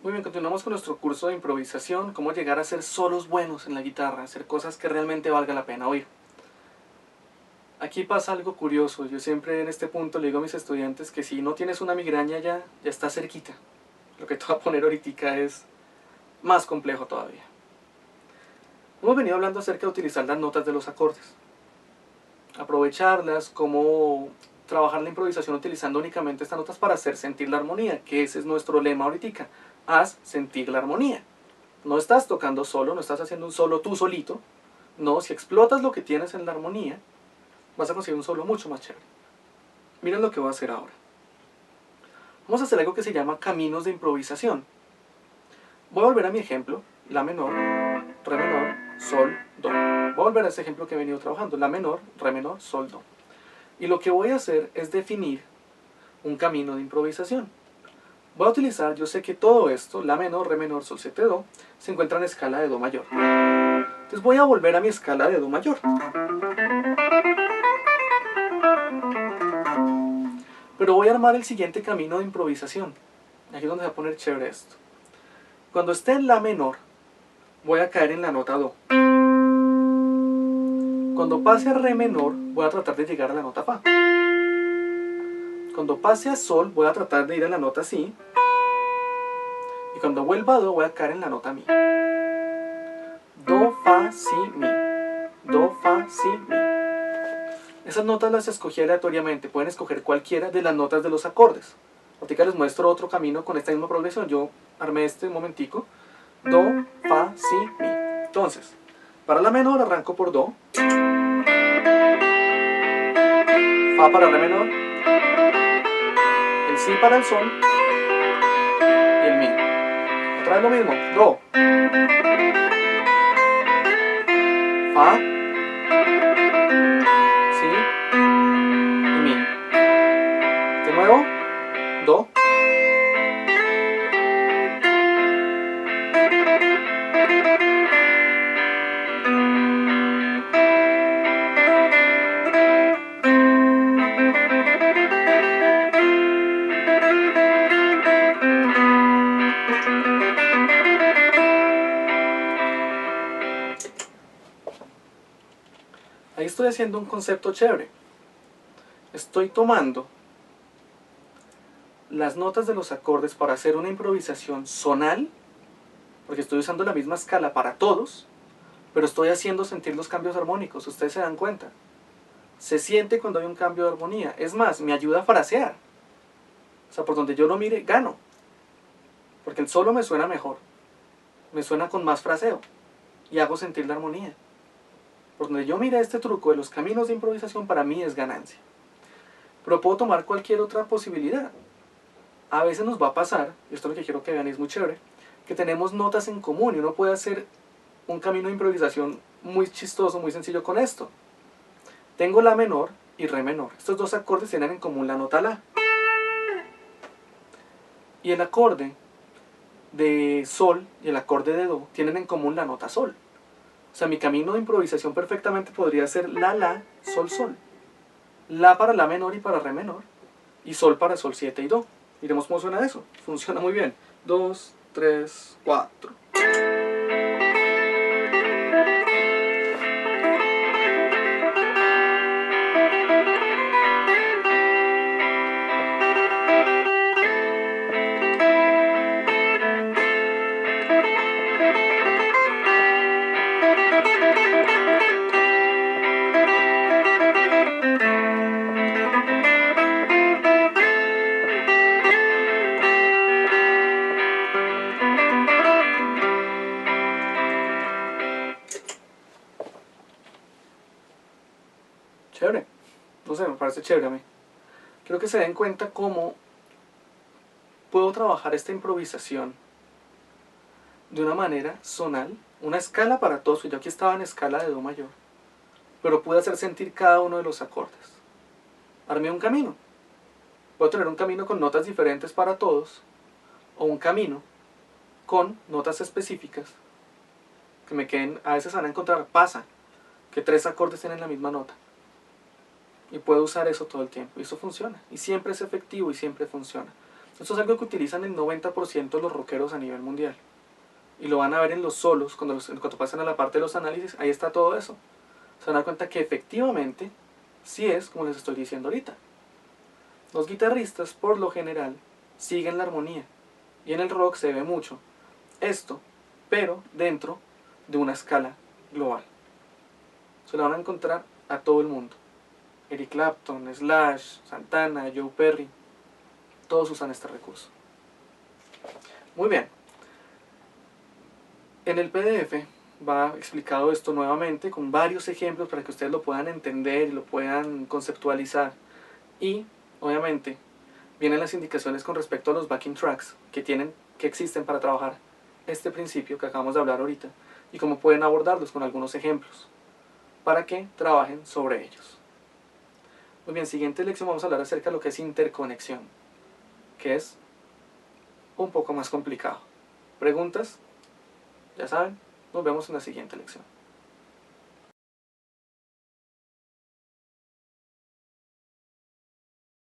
Muy bien, continuamos con nuestro curso de improvisación, cómo llegar a ser solos buenos en la guitarra, hacer cosas que realmente valga la pena oír. Aquí pasa algo curioso, yo siempre en este punto le digo a mis estudiantes que si no tienes una migraña ya está cerquita. Lo que te voy a poner ahorita es más complejo todavía. Hemos venido hablando acerca de utilizar las notas de los acordes, aprovecharlas, cómo trabajar la improvisación utilizando únicamente estas notas para hacer sentir la armonía, que ese es nuestro lema ahorita. Haz sentir la armonía. No estás tocando solo, no estás haciendo un solo tú solito. No, si explotas lo que tienes en la armonía, vas a conseguir un solo mucho más chévere. Miren lo que voy a hacer ahora. Vamos a hacer algo que se llama caminos de improvisación. Voy a volver a mi ejemplo, la menor, re menor, sol, do. Voy a volver a ese ejemplo que he venido trabajando, la menor, re menor, sol, do. Y lo que voy a hacer es definir un camino de improvisación. Voy a utilizar, yo sé que todo esto, la menor, re menor, sol, 7, do, se encuentra en escala de do mayor. Entonces voy a volver a mi escala de do mayor. Pero voy a armar el siguiente camino de improvisación. Aquí es donde se va a poner chévere esto. Cuando esté en la menor, voy a caer en la nota do. Cuando pase a re menor, voy a tratar de llegar a la nota fa. Cuando pase a sol, voy a tratar de ir a la nota si. Y cuando vuelva a do, voy a caer en la nota mi. Do, fa, si, mi. Do, fa, si, mi. Esas notas las escogí aleatoriamente. Pueden escoger cualquiera de las notas de los acordes. Ahorita les muestro otro camino con esta misma progresión. Yo armé este un momentico. Do, fa, si, mi. Entonces, para la menor arranco por do. Fa para re menor. El si para el sol. Y el mi. Otra vez lo mismo. Do. Fa. Si. Y mi. De nuevo. Do. Ahí estoy haciendo un concepto chévere. Estoy tomando las notas de los acordes para hacer una improvisación sonal, porque estoy usando la misma escala para todos, pero estoy haciendo sentir los cambios armónicos. Ustedes se dan cuenta. Se siente cuando hay un cambio de armonía. Es más, me ayuda a frasear. O sea, por donde yo lo mire, gano. Porque el solo me suena mejor. Me suena con más fraseo. Y hago sentir la armonía. Por donde yo mire este truco de los caminos de improvisación, para mí es ganancia. Pero puedo tomar cualquier otra posibilidad. A veces nos va a pasar, y esto es lo que quiero que vean, es muy chévere, que tenemos notas en común y uno puede hacer un camino de improvisación muy chistoso, muy sencillo con esto. Tengo la menor y re menor. Estos dos acordes tienen en común la nota la. Y el acorde de sol y el acorde de do tienen en común la nota sol. O sea, mi camino de improvisación perfectamente podría ser la, sol, sol. La para la menor y para re menor. Y sol para sol 7 y do. Miremos cómo suena eso. Funciona muy bien. 2, 3, 4. Chévere. No sé, me parece chévere a mí. Quiero que se den cuenta cómo puedo trabajar esta improvisación de una manera sonal, una escala para todos. Yo aquí estaba en escala de do mayor, pero pude hacer sentir cada uno de los acordes. Armé un camino. Puedo tener un camino con notas diferentes para todos, o un camino con notas específicas que me queden. A veces van a encontrar, pasa que 3 acordes tienen la misma nota. Y puedo usar eso todo el tiempo. Y eso funciona. Y siempre es efectivo y siempre funciona. Esto es algo que utilizan el 90% de los rockeros a nivel mundial. Y lo van a ver en los solos, cuando pasan a la parte de los análisis, ahí está todo eso. Se van a dar cuenta que efectivamente, sí es como les estoy diciendo ahorita. Los guitarristas, por lo general, siguen la armonía. Y en el rock se ve mucho esto, pero dentro de una escala global. Se lo van a encontrar a todo el mundo. Eric Clapton, Slash, Santana, Joe Perry, todos usan este recurso. Muy bien. En el PDF va explicado esto nuevamente con varios ejemplos para que ustedes lo puedan entender y lo puedan conceptualizar. Y, obviamente, vienen las indicaciones con respecto a los backing tracks que existen para trabajar este principio que acabamos de hablar ahorita y cómo pueden abordarlos con algunos ejemplos para que trabajen sobre ellos. Muy bien, siguiente lección vamos a hablar acerca de lo que es interconexión, que es un poco más complicado. ¿Preguntas? Ya saben, nos vemos en la siguiente lección.